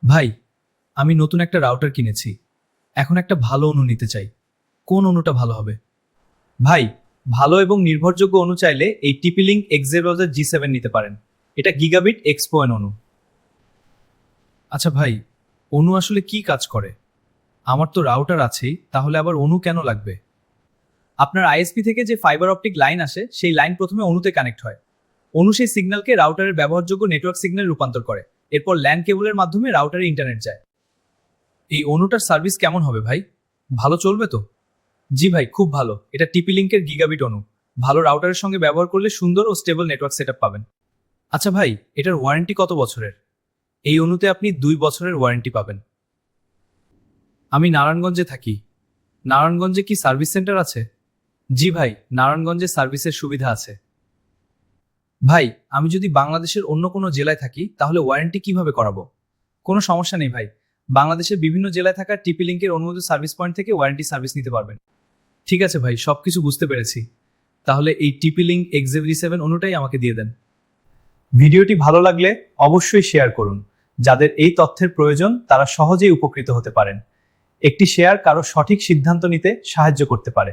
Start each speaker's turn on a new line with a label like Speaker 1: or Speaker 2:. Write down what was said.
Speaker 1: ভাই, আমি নতুন একটা রাউটার কিনেছি। এখন একটা ভালো অণু নিতে চাই। কোন অণুটা ভালো হবে? ভাই, ভালো এবং নির্ভরযোগ্য অণু চাইলে এই টিপি-লিংক এক্সজেব্রাউজার G7 নিতে পারেন। এটা গিগাবিট এক্সপোয়েন অণু। আচ্ছা ভাই, অণু আসলে কি কাজ করে? আমার তো রাউটার আছেই, তাহলে আবার অণু কেন লাগবে? আপনার আইএসপি থেকে যে ফাইবার অপটিক লাইন আসে, সেই লাইন প্রথমে অণুতে কানেক্ট হয়। অণু সেই সিগন্যালকে রাউটারের ব্যবহারযোগ্য নেটওয়ার্ক সিগন্যালে রূপান্তর করে। এরপর ল্যান কেবলের মাধ্যমে রাউটারে ইন্টারনেট যায়। এই অণুটার সার্ভিস কেমন হবে ভাই? ভালো চলবে তো? জি ভাই, খুব ভালো। এটা টিপি লিঙ্কের গিগাবিট অণু। ভালো রাউটারের সঙ্গে ব্যবহার করলে সুন্দর ও স্টেবল নেটওয়ার্ক সেটআপ পাবেন। আচ্ছা ভাই, এটার ওয়ারেন্টি কত বছরের? এই অণুতে আপনি 2 বছরের ওয়ারেন্টি পাবেন। আমি নারায়ণগঞ্জে থাকি। নারায়ণগঞ্জে কি সার্ভিস সেন্টার আছে? জি ভাই, নারায়ণগঞ্জে সার্ভিসের সুবিধা আছে। ভাই, আমি যদি বাংলাদেশের অন্য কোনো জেলায় থাকি তাহলে ওয়ারেন্টি কিভাবে করাবো? কোনো সমস্যা নেই ভাই। বাংলাদেশের বিভিন্ন জেলায় থাকা টিপি লিঙ্কের অনুমোদিত সার্ভিস পয়েন্ট থেকে ওয়ারেন্টি সার্ভিস নিতে পারবেন। ঠিক আছে ভাই, সবকিছু বুঝতে পেরেছি। তাহলে এই টিপি লিঙ্ক এক্সজেব্রি 7 অনুটাই আমাকে দিয়ে দেন। ভিডিওটি ভালো লাগলে অবশ্যই শেয়ার করুন। যাদের এই তথ্যের প্রয়োজন তারা সহজেই উপকৃত হতে পারেন। একটি শেয়ার কারো সঠিক সিদ্ধান্ত নিতে সাহায্য করতে পারে।